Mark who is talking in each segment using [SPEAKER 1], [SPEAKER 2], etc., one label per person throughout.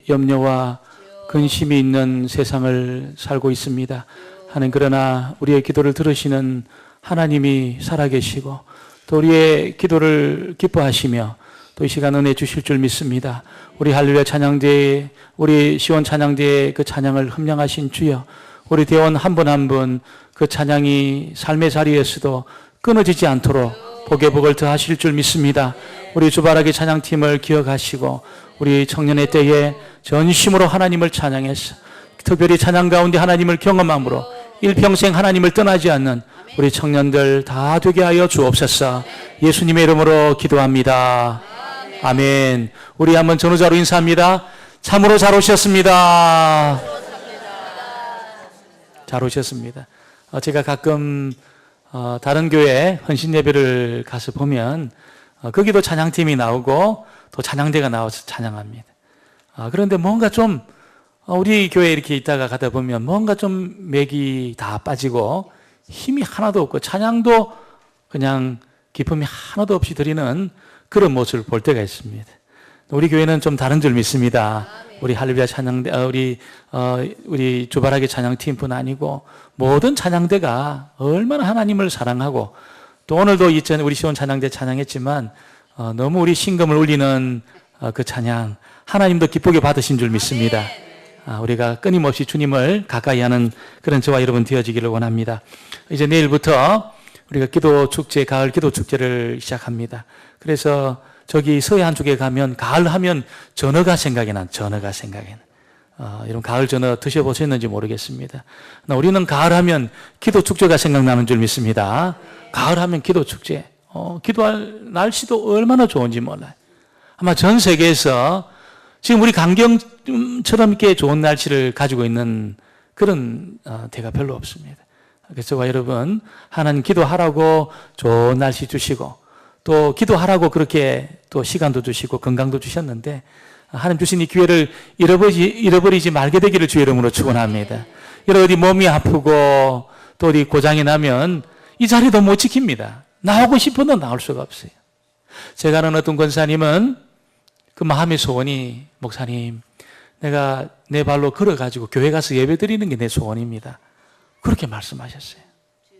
[SPEAKER 1] 염려와 근심이 있는 세상을 살고 있습니다. 하는 그러나 우리의 기도를 들으시는 하나님이 살아계시고 또 우리의 기도를 기뻐하시며 또 이 시간 은혜 주실 줄 믿습니다. 우리 할렐루야 찬양대에 우리 시온 찬양대에 그 찬양을 흠량하신 주여, 우리 대원 한 분 한 분 그 찬양이 삶의 자리에서도 끊어지지 않도록 복의 복을 더하실 줄 믿습니다. 우리 주바라기 찬양팀을 기억하시고 우리 청년의 때에 전심으로 하나님을 찬양해서 특별히 찬양 가운데 하나님을 경험함으로 일평생 하나님을 떠나지 않는 우리 청년들 다 되게 하여 주옵소서. 예수님의 이름으로 기도합니다. 아멘. 우리 한번 전후자로 인사합니다. 참으로 잘 오셨습니다. 잘 오셨습니다. 제가 가끔 다른 교회 헌신 예배를 가서 보면 거기도 찬양팀이 나오고 또 찬양대가 나와서 찬양합니다. 그런데 뭔가 좀 우리 교회 이렇게 있다가 가다 보면 뭔가 좀 맥이 다 빠지고 힘이 하나도 없고 찬양도 그냥 기쁨이 하나도 없이 드리는 그런 모습을 볼 때가 있습니다. 우리 교회는 좀 다른 줄 믿습니다. 우리 할렐루야 찬양대, 우리 주바라기 찬양팀뿐 아니고 모든 찬양대가 얼마나 하나님을 사랑하고 또 오늘도 이전에 우리 시온 찬양대 찬양했지만 너무 우리 신금을 울리는 그 찬양 하나님도 기쁘게 받으신 줄 믿습니다. 우리가 끊임없이 주님을 가까이 하는 그런 저와 여러분 되어지기를 원합니다. 이제 내일부터 우리가 기도 축제, 가을 기도 축제를 시작합니다. 그래서 저기 서해안 쪽에 가면 가을 하면 전어가 생각이 난, 전어가 생각이 나. 이런 가을 전어 드셔보셨는지 모르겠습니다. 우리는 가을 하면 기도 축제가 생각나는 줄 믿습니다. 가을 하면 기도 축제. 기도할 날씨도 얼마나 좋은지 몰라요. 아마 전 세계에서 지금 우리 강경처럼 이렇게 좋은 날씨를 가지고 있는 그런 데가 별로 없습니다. 그래서 저와 여러분 하나님 기도하라고 좋은 날씨 주시고 또 기도하라고 그렇게 또 시간도 주시고 건강도 주셨는데 하나님 주신 이 기회를 잃어버리지 말게 되기를 주의 이름으로 축원합니다. 여러분 어디 몸이 아프고 또 어디 고장이 나면 이 자리도 못 지킵니다. 나오고 싶어도 나올 수가 없어요. 제가 아는 어떤 권사님은 그 마음의 소원이 목사님 내가 내 발로 걸어가지고 교회 가서 예배 드리는 게 내 소원입니다. 그렇게 말씀하셨어요.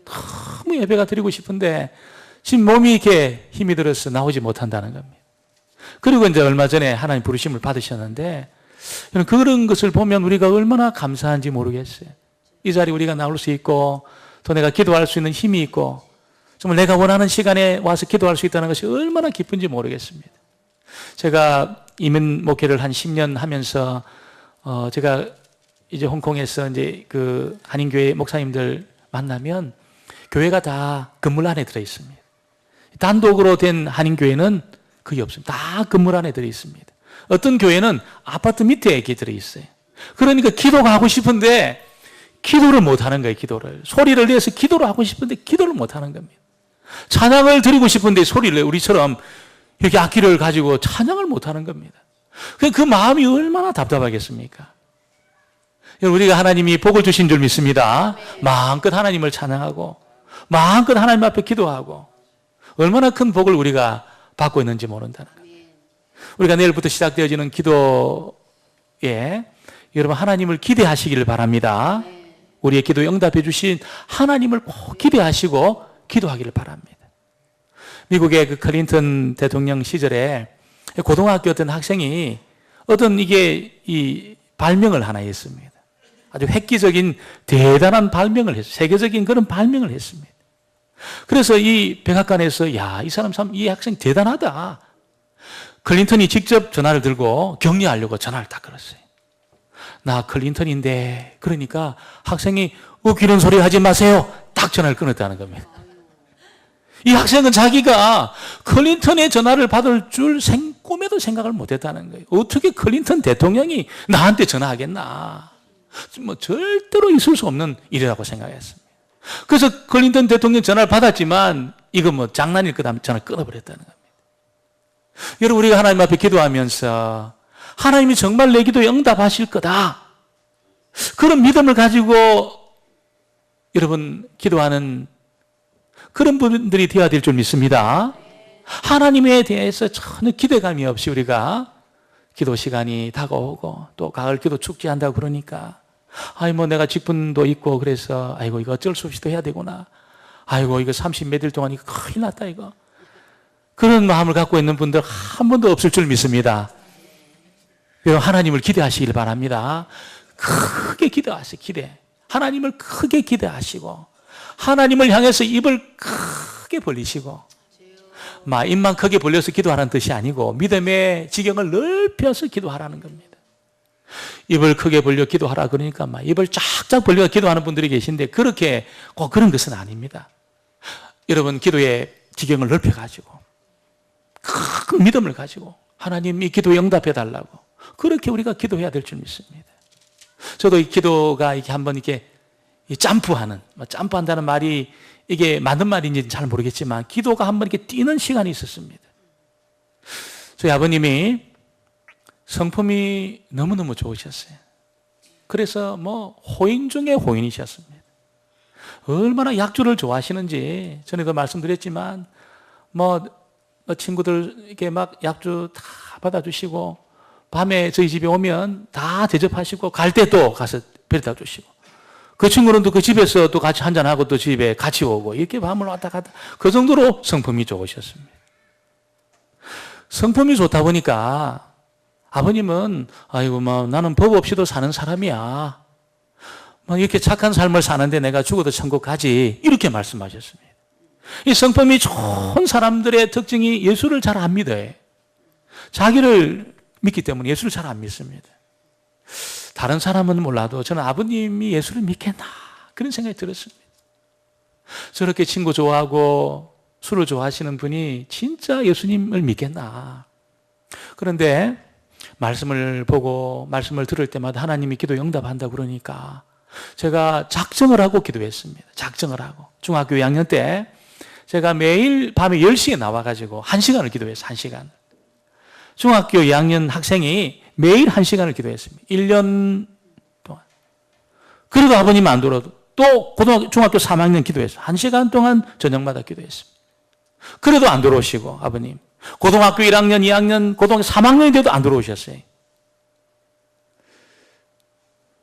[SPEAKER 1] 너무 예배가 드리고 싶은데 지금 몸이 이렇게 힘이 들어서 나오지 못한다는 겁니다. 그리고 이제 얼마 전에 하나님 부르심을 받으셨는데 그런 것을 보면 우리가 얼마나 감사한지 모르겠어요. 이 자리에 우리가 나올 수 있고 또 내가 기도할 수 있는 힘이 있고 정말 내가 원하는 시간에 와서 기도할 수 있다는 것이 얼마나 기쁜지 모르겠습니다. 제가 이민 목회를 한 10년 하면서 제가 이제 홍콩에서 이제 그 한인교회 목사님들 만나면 교회가 다 건물 안에 들어 있습니다. 단독으로 된 한인교회는 거의 없습니다. 다 건물 안에 들어 있습니다. 어떤 교회는 아파트 밑에 이렇게 들어 있어요. 그러니까 기도가 하고 싶은데 기도를 못 하는 거예요. 기도를 소리를 내서 기도를 하고 싶은데 기도를 못 하는 겁니다. 찬양을 드리고 싶은데 소리를 내 우리처럼 이렇게 악기를 가지고 찬양을 못 하는 겁니다. 그 마음이 얼마나 답답하겠습니까? 우리가 하나님이 복을 주신 줄 믿습니다. 마음껏 하나님을 찬양하고 마음껏 하나님 앞에 기도하고 얼마나 큰 복을 우리가 받고 있는지 모른다는 겁니다. 우리가 내일부터 시작되어지는 기도에 여러분 하나님을 기대하시기를 바랍니다. 우리의 기도에 응답해 주신 하나님을 꼭 기대하시고 기도하기를 바랍니다. 미국의 그 클린턴 대통령 시절에 고등학교 어떤 학생이 어떤 이 발명을 하나 했습니다. 아주 획기적인 대단한 발명을 했어요. 세계적인 그런 발명을 했습니다. 그래서 이 백악관에서 야, 이 사람 참 이 학생 대단하다. 클린턴이 직접 전화를 들고 격려하려고 전화를 딱 걸었어요. 나 클린턴인데 그러니까 학생이 웃기는 소리 하지 마세요. 딱 전화를 끊었다는 겁니다. 이 학생은 자기가 클린턴의 전화를 받을 줄 꿈에도 생각을 못했다는 거예요. 어떻게 클린턴 대통령이 나한테 전화하겠나. 뭐 절대로 있을 수 없는 일이라고 생각했습니다. 그래서 클린턴 대통령 전화를 받았지만 이거 뭐 장난일 거다 하면 전화를 끊어버렸다는 겁니다. 여러분 우리가 하나님 앞에 기도하면서 하나님이 정말 내 기도에 응답하실 거다. 그런 믿음을 가지고 여러분 기도하는 그런 분들이 되어야 될 줄 믿습니다. 하나님에 대해서 전혀 기대감이 없이 우리가 기도 시간이 다가오고 또 가을 기도 축제 한다고 그러니까 뭐 내가 직분도 있고 그래서 아이고 이거 어쩔 수 없이 또 해야 되구나. 아이고 이거 30몇 일 동안 이거 큰일 났다 이거. 그런 마음을 갖고 있는 분들 한 번도 없을 줄 믿습니다. 여러분 하나님을 기대하시길 바랍니다. 크게 기대하세요. 하나님을 크게 기대하시고 하나님을 향해서 입을 크게 벌리시고 입만 크게 벌려서 기도하라는 뜻이 아니고 믿음의 지경을 넓혀서 기도하라는 겁니다. 입을 크게 벌려 기도하라 그러니까 입을 쫙쫙 벌려 기도하는 분들이 계신데 그렇게 꼭 그런 것은 아닙니다. 여러분 기도의 지경을 넓혀가지고 큰 믿음을 가지고 하나님이 기도에 응답해 달라고 그렇게 우리가 기도해야 될 줄 믿습니다. 저도 이 기도가 이렇게 한번 이렇게 점프한다는 말이 이게 맞는 말인지는 잘 모르겠지만 기도가 한번 이렇게 뛰는 시간이 있었습니다. 저희 아버님이 성품이 너무너무 좋으셨어요. 그래서 호인 중에 호인이셨습니다. 얼마나 약주를 좋아하시는지 전에도 말씀드렸지만 친구들 약주 다 받아주시고 밤에 저희 집에 오면 다 대접하시고 갈 때 또 가서 데려다 주시고 그 친구는 또 그 집에서 또 같이 한잔하고 또 집에 같이 오고 이렇게 밤을 왔다 갔다 그 정도로 성품이 좋으셨습니다. 성품이 좋다 보니까 아버님은 아이고 나는 법 없이도 사는 사람이야. 이렇게 착한 삶을 사는데 내가 죽어도 천국 가지 이렇게 말씀하셨습니다. 이 성품이 좋은 사람들의 특징이 예수를 잘 안 믿어요. 자기를 믿기 때문에 예수를 잘 안 믿습니다. 다른 사람은 몰라도 저는 아버님이 예수를 믿겠나 그런 생각이 들었습니다. 저렇게 친구 좋아하고 술을 좋아하시는 분이 진짜 예수님을 믿겠나. 그런데 말씀을 보고 말씀을 들을 때마다 하나님이 기도 응답한다고 그러니까 제가 작정을 하고 기도했습니다. 작정을 하고 중학교 2학년 때 제가 매일 밤에 10시에 나와가지고 1시간을 기도했어요. 1시간. 중학교 2학년 학생이 매일 1시간을 기도했습니다. 1년 동안. 그래도 아버님 안 들어도 또 중학교 3학년 기도했어요. 1시간 동안 저녁마다 기도했습니다. 그래도 안 들어오시고 아버님. 고등학교 1학년, 2학년, 고등학교 3학년이 돼도 안 들어오셨어요.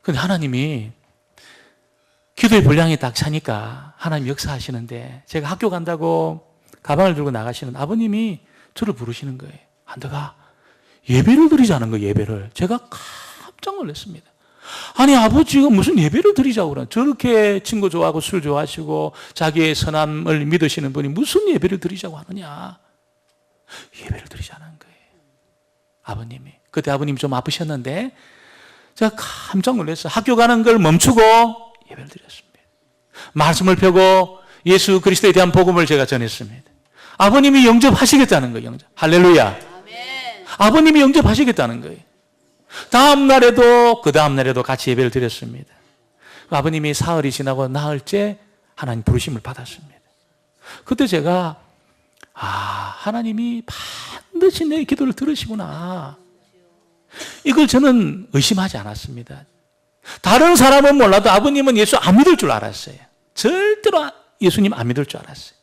[SPEAKER 1] 근데 하나님이 기도의 분량이 딱 차니까 하나님 역사하시는데 제가 학교 간다고 가방을 들고 나가시는 아버님이 저를 부르시는 거예요. 한다가 예배를 드리자는 거예요. 예배를. 제가 깜짝 놀랐습니다. 아니 아버지가 무슨 예배를 드리자고 그러나 저렇게 친구 좋아하고 술 좋아하시고 자기의 선함을 믿으시는 분이 무슨 예배를 드리자고 하느냐. 예배를 드리자는 거예요. 아버님이. 그때 아버님이 좀 아프셨는데 제가 깜짝 놀랐어요. 학교 가는 걸 멈추고 예배를 드렸습니다. 말씀을 펴고 예수 그리스도에 대한 복음을 제가 전했습니다. 아버님이 영접하시겠다는 거예요. 영접. 할렐루야. 아멘. 아버님이 영접하시겠다는 거예요. 다음 날에도 그 다음 날에도 같이 예배를 드렸습니다. 아버님이 사흘이 지나고 나흘째 하나님 부르심을 받았습니다. 그때 제가 하나님이 반드시 내 기도를 들으시구나. 이걸 저는 의심하지 않았습니다. 다른 사람은 몰라도 아버님은 예수 안 믿을 줄 알았어요. 절대로 예수님 안 믿을 줄 알았어요.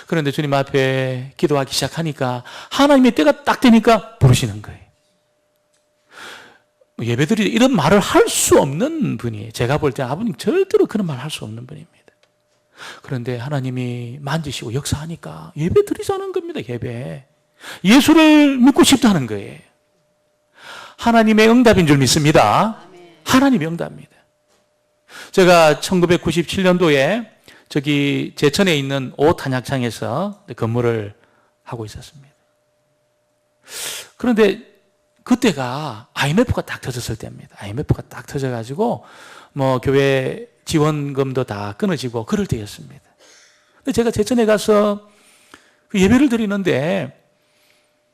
[SPEAKER 1] 그런데 주님 앞에 기도하기 시작하니까 하나님의 때가 딱 되니까 부르시는 거예요. 예배드리 이런 말을 할 수 없는 분이에요. 제가 볼 때 아버님 절대로 그런 말 할 수 없는 분입니다. 그런데 하나님이 만지시고 역사하니까 예배 드리자는 겁니다. 예배. 예수를 믿고 싶다는 거예요. 하나님의 응답인 줄 믿습니다. 하나님의 응답입니다. 제가 1997년도에 저기 제천에 있는 옷 한약창에서 근무를 하고 있었습니다. 그런데 그때가 IMF가 딱 터졌을 때입니다. IMF가 딱 터져가지고 교회 지원금도 다 끊어지고 그럴 때였습니다. 근데 제가 제천에 가서 그 예배를 드리는데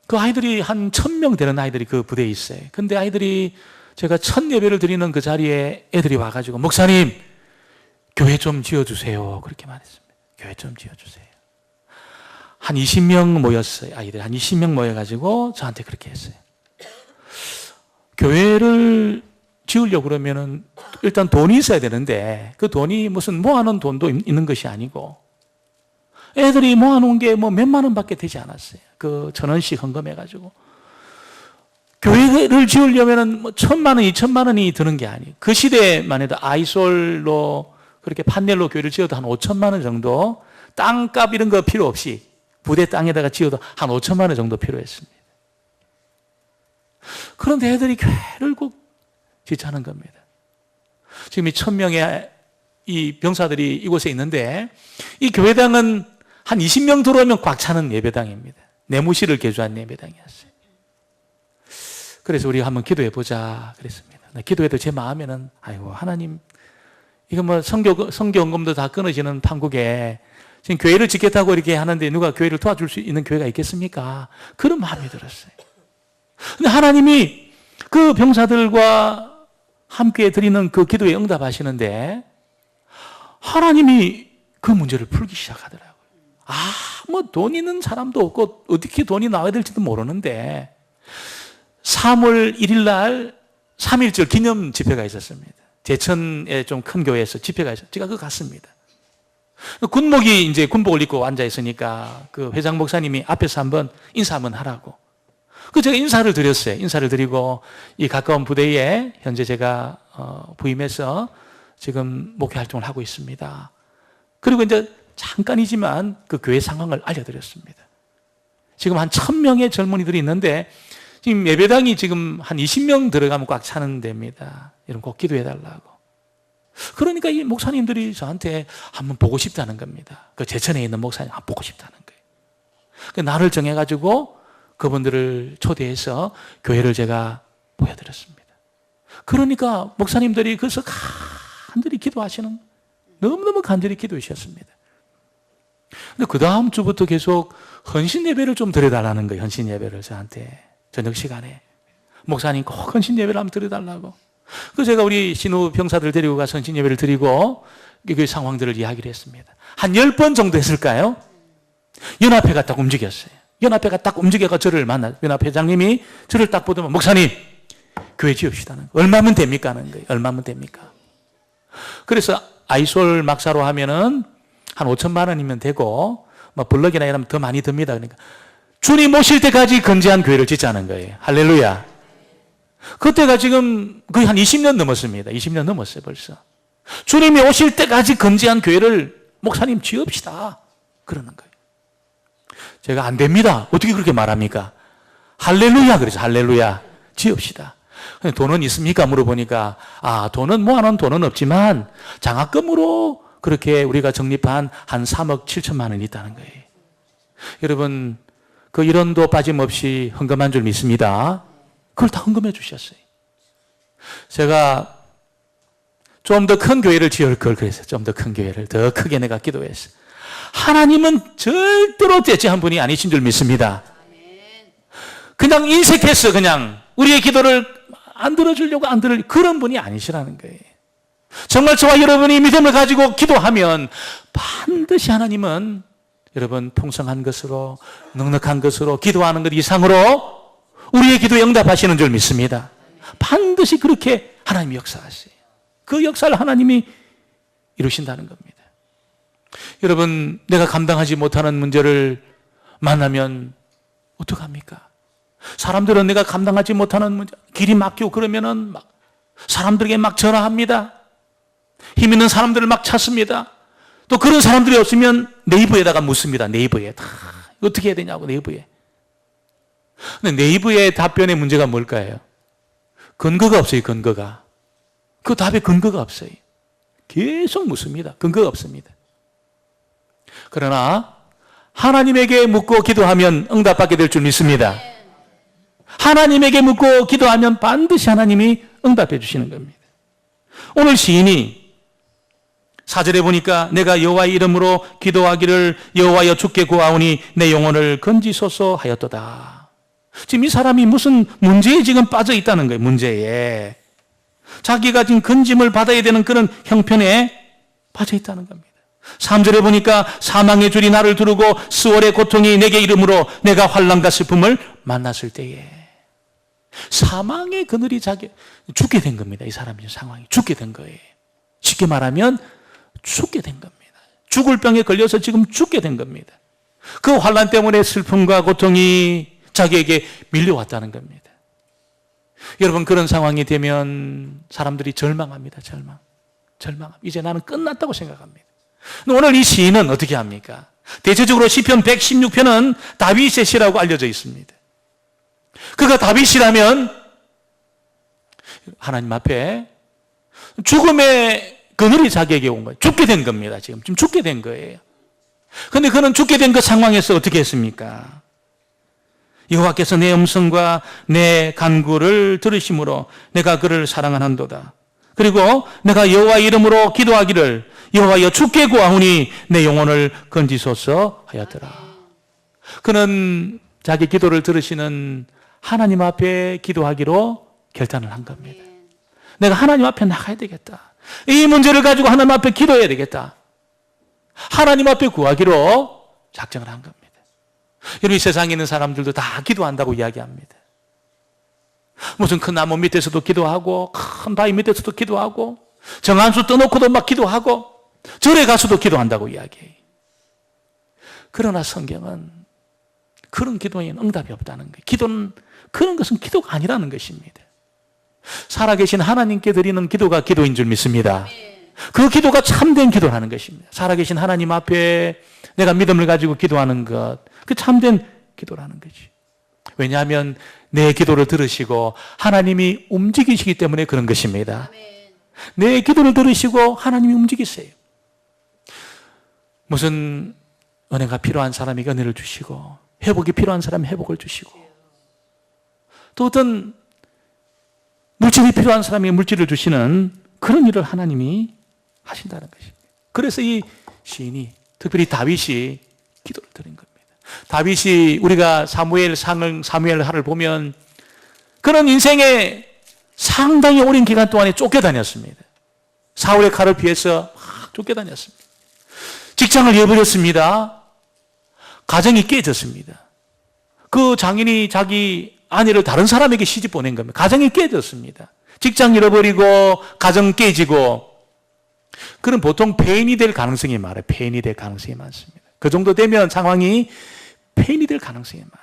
[SPEAKER 1] 그 아이들이 한 1000명 되는 아이들이 그 부대에 있어요. 근데 아이들이 제가 첫 예배를 드리는 그 자리에 애들이 와가지고 목사님 교회 좀 지어주세요. 그렇게 말했습니다. 교회 좀 지어주세요. 한 20명 모였어요. 아이들 한 20명 모여가지고 저한테 그렇게 했어요. 교회를 지으려고 그러면은 일단 돈이 있어야 되는데 그 돈이 무슨 모아놓은 돈도 있는 것이 아니고 애들이 모아놓은 게 몇만 원밖에 되지 않았어요. 그 1000원씩 헌금해가지고 교회를 지으려면 뭐 1,000만 원, 2,000만 원이 드는 게 아니에요. 그 시대만 해도 아이솔로 그렇게 판넬로 교회를 지어도 한 5,000만 원 정도, 땅값 이런 거 필요 없이 부대 땅에다가 지어도 한 5,000만 원 정도 필요했습니다. 그런데 애들이 교회를 꼭 짓자는 겁니다. 지금 이 1,000명의 이 병사들이 이곳에 있는데 이 교회당은 한 20명 들어오면 꽉 차는 예배당입니다. 내무실을 개조한 예배당이었어요. 그래서 우리가 한번 기도해 보자 그랬습니다. 기도해도 제 마음에는 아이고 하나님, 이거 뭐 선교헌금도 다 끊어지는 판국에 지금 교회를 짓겠다고 이렇게 하는데 누가 교회를 도와줄 수 있는 교회가 있겠습니까? 그런 마음이 들었어요. 근데 하나님이 그 병사들과 함께 드리는 그 기도에 응답하시는데 하나님이 그 문제를 풀기 시작하더라고요. 뭐 돈 있는 사람도 없고 어떻게 돈이 나와야 될지도 모르는데 3월 1일 날 3.1절 기념 집회가 있었습니다. 제천에 좀 큰 교회에서 집회가 있었어요. 제가 그거 갔습니다. 군목이 이제 군복을 입고 앉아 있으니까 그 회장 목사님이 앞에서 한번 인사 한번 하라고. 그 제가 인사를 드렸어요. 인사를 드리고 이 가까운 부대에 현재 제가 부임해서 지금 목회 활동을 하고 있습니다. 그리고 이제 잠깐이지만 그 교회 상황을 알려드렸습니다. 지금 한 1,000명의 젊은이들이 있는데 지금 예배당이 지금 한 20명 들어가면 꽉 차는 데입니다. 이런 꼭 기도해달라고. 그러니까 이 목사님들이 저한테 한번 보고 싶다는 겁니다. 그 제천에 있는 목사님 한번 보고 싶다는 거예요. 그 날을 정해가지고 그분들을 초대해서 교회를 제가 보여드렸습니다. 그러니까 목사님들이 그래서 간절히 기도하시는, 너무너무 간절히 기도해 주셨습니다. 근데 그 다음 주부터 계속 헌신 예배를 좀 드려달라는 거예요. 헌신 예배를 저한테 저녁 시간에 목사님 꼭 헌신 예배를 한번 드려달라고. 그래서 제가 우리 신우 병사들 데리고 가서 헌신 예배를 드리고 그 상황들을 이야기를 했습니다. 한 10번 정도 했을까요? 연합회가 딱 움직였어요. 연합회가 딱 움직여가 저를 만나, 연합회장님이 저를 딱 보더만 목사님 교회 지읍시다는 거예요. 얼마면 됩니까? 하는 거예요. 얼마면 됩니까? 그래서 아이솔 막사로 하면은 한 5,000만 원이면 되고 뭐 블럭이나 이러면 더 많이 듭니다. 그러니까 주님 오실 때까지 건재한 교회를 짓자는 거예요. 할렐루야. 그때가 지금 거의 한 20년 넘었습니다. 20년 넘었어요 벌써. 주님이 오실 때까지 건재한 교회를 목사님 지읍시다 그러는 거예요. 제가 안 됩니다. 어떻게 그렇게 말합니까? 할렐루야 그러죠. 할렐루야. 지읍시다. 돈은 있습니까? 물어보니까 돈은 모아놓은 돈은 없지만 장학금으로 그렇게 우리가 적립한 한 3억 7천만 원이 있다는 거예요. 여러분 그 1원도 빠짐없이 헌금한 줄 믿습니다. 그걸 다 헌금해 주셨어요. 제가 좀 더 큰 교회를 지을 걸 그랬어요. 좀 더 큰 교회를 더 크게 내가 기도했어요. 하나님은 절대로 째째한 분이 아니신 줄 믿습니다. 그냥 인색해서 그냥 우리의 기도를 안 들어주려고 안 들으려고 그런 분이 아니시라는 거예요. 정말 저와 여러분이 믿음을 가지고 기도하면 반드시 하나님은 여러분 풍성한 것으로 넉넉한 것으로 기도하는 것 이상으로 우리의 기도에 응답하시는 줄 믿습니다. 반드시 그렇게 하나님이 역사하세요. 그 역사를 하나님이 이루신다는 겁니다. 여러분 내가 감당하지 못하는 문제를 만나면 어떡합니까? 사람들은 내가 감당하지 못하는 문제, 길이 막히고 그러면은 막 사람들에게 막 전화합니다. 힘 있는 사람들을 막 찾습니다. 또 그런 사람들이 없으면 네이버에다가 묻습니다. 네이버에 다 어떻게 해야 되냐고 네이버에. 근데 네이버의 답변의 문제가 뭘까요? 근거가 없어요. 근거가. 그 답에 근거가 없어요. 계속 묻습니다. 근거가 없습니다. 그러나 하나님에게 묻고 기도하면 응답받게 될 줄 믿습니다. 하나님에게 묻고 기도하면 반드시 하나님이 응답해 주시는 겁니다. 오늘 시인이 4절에 보니까 내가 여호와의 이름으로 기도하기를 여호와여 주께 구하오니 내 영혼을 건지소서 하였도다. 지금 이 사람이 무슨 문제에 지금 빠져 있다는 거예요. 문제에. 자기가 지금 건짐을 받아야 되는 그런 형편에 빠져 있다는 겁니다. 3절에 보니까 사망의 줄이 나를 두르고 스월의 고통이 내게 이름으로 내가 환난과 슬픔을 만났을 때에 사망의 그늘이 죽게 된 겁니다. 이 사람의 상황이 죽게 된 거예요. 쉽게 말하면 죽게 된 겁니다. 죽을 병에 걸려서 지금 죽게 된 겁니다. 그 환난 때문에 슬픔과 고통이 자기에게 밀려왔다는 겁니다. 여러분, 그런 상황이 되면 사람들이 절망합니다. 절망. 이제 나는 끝났다고 생각합니다. 오늘 이 시인은 어떻게 합니까? 대체적으로 시편 116편은 다윗의 시라고 알려져 있습니다. 그가 다윗이라면 하나님 앞에 죽음의 그늘이 자기에게 온 거예요. 죽게 된 겁니다. 지금 죽게 된 거예요. 그런데 그는 죽게 된 그 상황에서 어떻게 했습니까? 여호와께서 내 음성과 내 간구를 들으심으로 내가 그를 사랑하는도다. 그리고 내가 여호와 이름으로 기도하기를 여호와여 주께 구하오니 내 영혼을 건지소서 하였더라. 그는 자기 기도를 들으시는 하나님 앞에 기도하기로 결단을 한 겁니다. 내가 하나님 앞에 나가야 되겠다. 이 문제를 가지고 하나님 앞에 기도해야 되겠다. 하나님 앞에 구하기로 작정을 한 겁니다. 여러분, 이 세상에 있는 사람들도 다 기도한다고 이야기합니다. 무슨 큰 나무 밑에서도 기도하고 큰 바위 밑에서도 기도하고 정한수 떠놓고도 막 기도하고 절에 가서도 기도한다고 이야기해요. 그러나 성경은 그런 기도에는 응답이 없다는 거예요. 기도는 그런 것은 기도가 아니라는 것입니다. 살아계신 하나님께 드리는 기도가 기도인 줄 믿습니다. 그 기도가 참된 기도라는 것입니다. 살아계신 하나님 앞에 내가 믿음을 가지고 기도하는 것, 그 참된 기도라는 거지. 왜냐하면 내 기도를 들으시고 하나님이 움직이시기 때문에 그런 것입니다. 내 기도를 들으시고 하나님이 움직이세요. 무슨 은혜가 필요한 사람에게 은혜를 주시고 회복이 필요한 사람에 회복을 주시고 또 어떤 물질이 필요한 사람에게 물질을 주시는 그런 일을 하나님이 하신다는 것입니다. 그래서 이 시인이 특별히 다윗이 기도를 드린 겁니다. 다윗이 우리가 사무엘하를 보면 그런 인생에 상당히 오랜 기간 동안에 쫓겨다녔습니다. 사울의 칼을 피해서 막 쫓겨다녔습니다. 직장을 잃어버렸습니다. 가정이 깨졌습니다. 그 장인이 자기 아내를 다른 사람에게 시집 보낸 겁니다. 가정이 깨졌습니다. 직장 잃어버리고 가정 깨지고 그럼 보통 폐인이 될 가능성이 많아요. 폐인이 될 가능성이 많습니다. 그 정도 되면 상황이 폐인이 될 가능성이 많아요.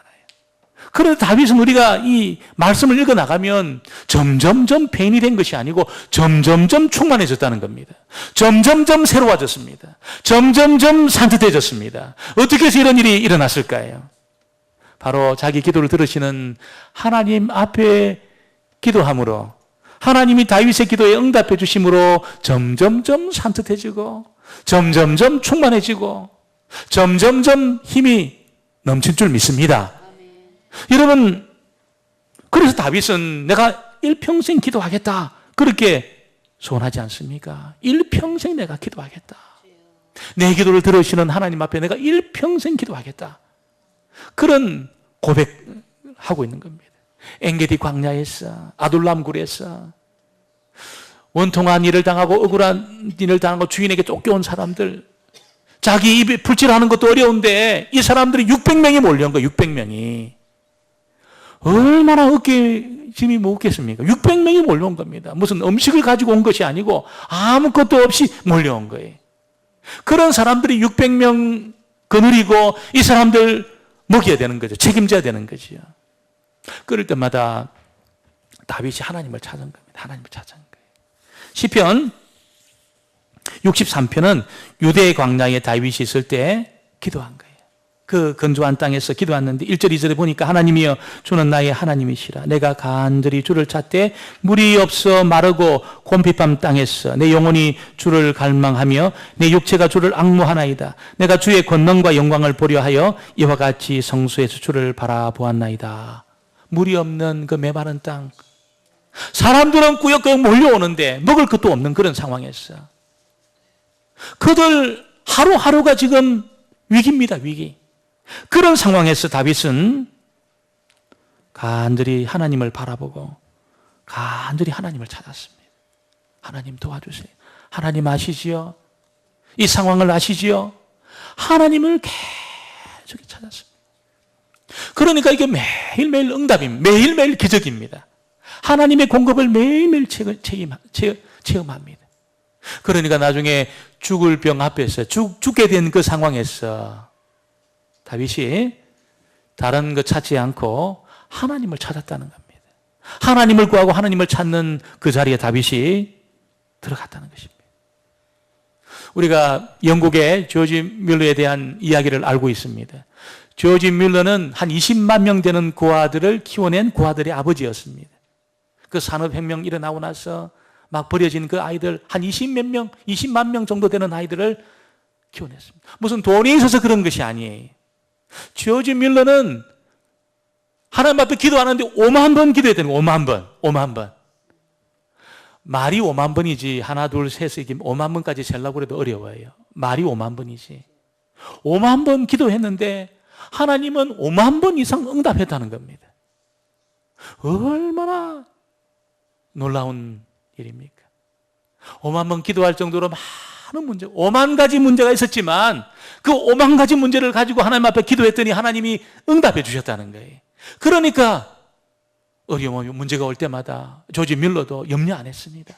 [SPEAKER 1] 그래서 다윗은 우리가 이 말씀을 읽어나가면 점점점 폐인이 된 것이 아니고 점점점 충만해졌다는 겁니다. 점점점 새로워졌습니다. 점점점 산뜻해졌습니다. 어떻게 해서 이런 일이 일어났을까요? 바로 자기 기도를 들으시는 하나님 앞에 기도함으로 하나님이 다윗의 기도에 응답해 주심으로 점점점 산뜻해지고 점점점 충만해지고 점점점 힘이 넘칠 줄 믿습니다. 여러분, 그래서 다윗은 내가 일평생 기도하겠다 그렇게 소원하지 않습니까? 일평생 내가 기도하겠다. 내 기도를 들으시는 하나님 앞에 내가 일평생 기도하겠다. 그런 고백하고 있는 겁니다. 엔게디 광야에서 아둘람 굴에서 원통한 일을 당하고 억울한 일을 당하고 주인에게 쫓겨온 사람들, 자기 입에 불질하는 것도 어려운데 이 사람들이 600명이 몰려온 거예요. 600명이. 얼마나 어깨짐이 무겁겠습니까? 600명이 몰려온 겁니다. 무슨 음식을 가지고 온 것이 아니고 아무것도 없이 몰려온 거예요. 그런 사람들이 600명 거느리고 이 사람들 먹여야 되는 거죠. 책임져야 되는 거죠. 그럴 때마다 다윗이 하나님을 찾은 겁니다. 하나님을 찾은 거예요. 시편 63편은 유대 광야에 다윗이 있을 때 기도한 거예요. 그 건조한 땅에서 기도했는데 1절 2절에 보니까 하나님이여 주는 나의 하나님이시라. 내가 간절히 주를 찾되 물이 없어 마르고 곰핍한 땅에서 내 영혼이 주를 갈망하며 내 육체가 주를 앙무하나이다. 내가 주의 권능과 영광을 보려 하여 이와 같이 성소에서 주를 바라보았나이다. 물이 없는 그 메마른 땅, 사람들은 꾸역꾸역 몰려오는데 먹을 것도 없는 그런 상황에서 그들 하루하루가 지금 위기입니다. 위기. 그런 상황에서 다윗은 간절히 하나님을 바라보고 간절히 하나님을 찾았습니다. 하나님 도와주세요. 하나님 아시지요? 이 상황을 아시지요? 하나님을 계속 찾았습니다. 그러니까 이게 매일매일 응답입니다. 매일매일 기적입니다. 하나님의 공급을 매일매일 체험합니다. 그러니까 나중에 죽을 병 앞에서 죽게 된 그 상황에서 다윗이 다른 거 찾지 않고 하나님을 찾았다는 겁니다. 하나님을 구하고 하나님을 찾는 그 자리에 다윗이 들어갔다는 것입니다. 우리가 영국의 조지 뮬러에 대한 이야기를 알고 있습니다. 조지 뮬러는 한 20만 명 되는 고아들을 키워낸 고아들의 아버지였습니다. 그 산업혁명 일어나고 나서 막 버려진 그 아이들 한 20만 명 정도 되는 아이들을 키워냈습니다. 무슨 돈이 있어서 그런 것이 아니에요. 조지 뮬러는 하나님 앞에 기도하는데 5만 번 기도했다는 거예요. 5만 번. 말이 5만 번이지 하나 둘 셋 이게 5만 번까지 세려고 해도 어려워요. 말이 5만 번이지. 5만 번 기도했는데 하나님은 5만 번 이상 응답했다는 겁니다. 얼마나 놀라운 일입니까? 5만 번 기도할 정도로 많은 문제, 5만 가지 문제가 있었지만 그 5만 가지 문제를 가지고 하나님 앞에 기도했더니 하나님이 응답해 주셨다는 거예요. 그러니까 어려운 문제가 올 때마다 조지 뮬러도 염려 안 했습니다.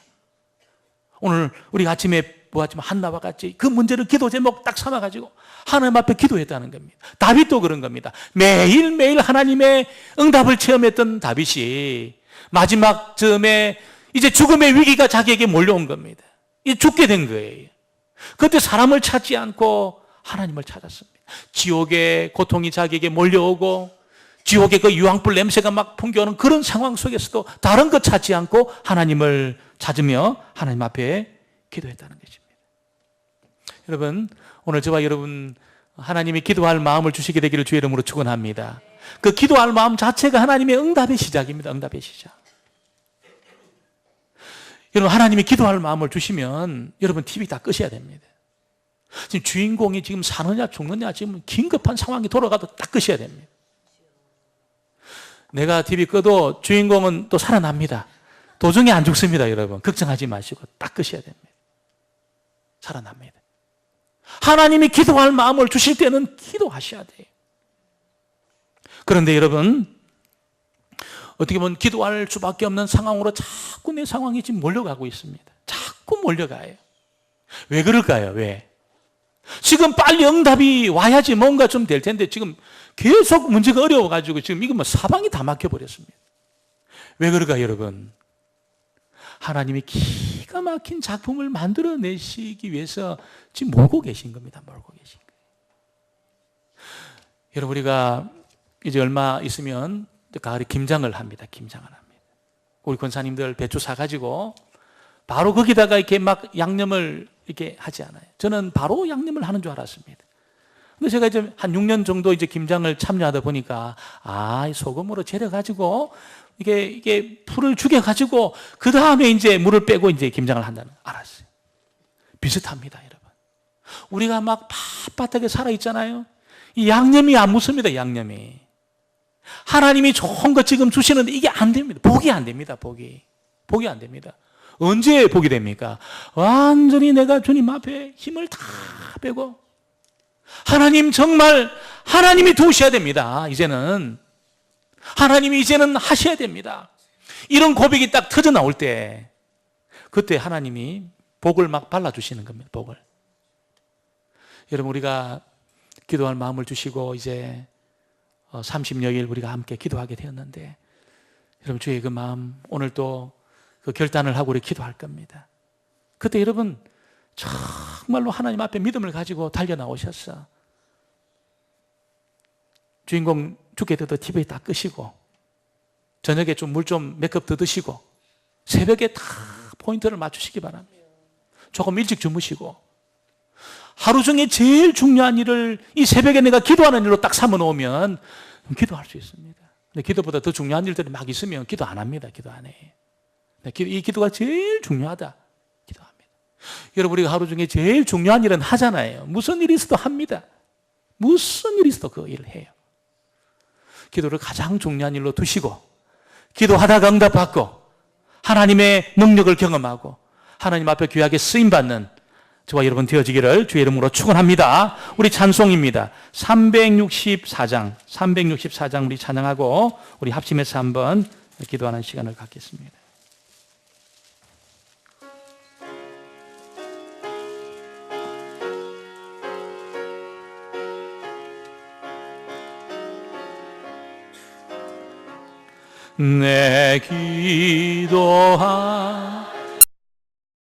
[SPEAKER 1] 오늘 우리가 아침에 보았지만 한나와 같이 그 문제를 기도 제목 딱 삼아가지고 하나님 앞에 기도했다는 겁니다. 다윗도 그런 겁니다. 매일매일 하나님의 응답을 체험했던 다윗이 마지막 즈음에 이제 죽음의 위기가 자기에게 몰려온 겁니다. 이제 죽게 된 거예요. 그때 사람을 찾지 않고 하나님을 찾았습니다. 지옥의 고통이 자기에게 몰려오고 지옥의 그 유황불 냄새가 막 풍겨오는 그런 상황 속에서도 다른 것 찾지 않고 하나님을 찾으며 하나님 앞에 기도했다는 것입니다. 여러분, 오늘 저와 여러분 하나님이 기도할 마음을 주시게 되기를 주의 이름으로 축원합니다. 그 기도할 마음 자체가 하나님의 응답의 시작입니다. 응답의 시작. 여러분, 하나님이 기도할 마음을 주시면 여러분 TV 다 끄셔야 됩니다. 지금 주인공이 지금 사느냐 죽느냐 지금 긴급한 상황이 돌아가도 딱 끄셔야 됩니다. 내가 TV 꺼도 주인공은 또 살아납니다. 도중에 안 죽습니다, 여러분. 걱정하지 마시고 딱 끄셔야 됩니다. 살아납니다. 하나님이 기도할 마음을 주실 때는 기도하셔야 돼요. 그런데 여러분, 어떻게 보면 기도할 수밖에 없는 상황으로 자꾸 내 상황이 지금 몰려가고 있습니다. 자꾸 몰려가요. 왜 그럴까요? 왜? 지금 빨리 응답이 와야지 뭔가 좀 될 텐데 지금 계속 문제가 어려워가지고 지금 이거 뭐 사방이 다 막혀버렸습니다. 왜 그럴까요, 여러분? 하나님이 기가 막힌 작품을 만들어내시기 위해서 지금 몰고 계신 겁니다. 몰고 계신 거예요. 여러분, 우리가 이제 얼마 있으면 가을에 김장을 합니다. 김장을 합니다. 우리 권사님들 배추 사가지고 바로 거기다가 이렇게 막 양념을 이렇게 하지 않아요. 저는 바로 양념을 하는 줄 알았습니다. 근데 제가 이제 한 6년 정도 이제 김장을 참여하다 보니까 소금으로 절여가지고 이게 풀을 죽여가지고 그 다음에 이제 물을 빼고 이제 김장을 한다는 걸 알았어요. 비슷합니다, 여러분. 우리가 막 빳빳하게 살아있잖아요. 이 양념이 안 묻습니다, 양념이. 하나님이 좋은 거 지금 주시는데 이게 안 됩니다. 복이 안 됩니다, 복이. 복이 안 됩니다. 언제 복이 됩니까? 완전히 내가 주님 앞에 힘을 다 빼고 하나님 정말 하나님이 도우셔야 됩니다. 이제는 하나님이 이제는 하셔야 됩니다. 이런 고백이 딱 터져 나올 때 그때 하나님이 복을 막 발라주시는 겁니다. 복을. 여러분, 우리가 기도할 마음을 주시고 이제 30여일 우리가 함께 기도하게 되었는데 여러분, 주의 그 마음 오늘 또 그 결단을 하고 우리 기도할 겁니다. 그때 여러분 정말로 하나님 앞에 믿음을 가지고 달려나오셨어. 주인공 죽게 되도 TV 다 끄시고 저녁에 좀 물 좀 몇 컵 더 드시고 새벽에 다 포인트를 맞추시기 바랍니다. 조금 일찍 주무시고 하루 중에 제일 중요한 일을 이 새벽에 내가 기도하는 일로 딱 삼아놓으면 기도할 수 있습니다. 근데 기도보다 더 중요한 일들이 막 있으면 기도 안 합니다. 기도 안 해요. 이 기도가 제일 중요하다. 기도합니다. 여러분, 우리가 하루 중에 제일 중요한 일은 하잖아요. 무슨 일이 있어도 합니다. 무슨 일이 있어도 그 일을 해요. 기도를 가장 중요한 일로 두시고 기도하다가 응답받고 하나님의 능력을 경험하고 하나님 앞에 귀하게 쓰임받는 저와 여러분 되어지기를 주의 이름으로 축원합니다. 우리 찬송입니다. 364장 우리 찬양하고 우리 합심해서 한번 기도하는 시간을 갖겠습니다. 내 기도하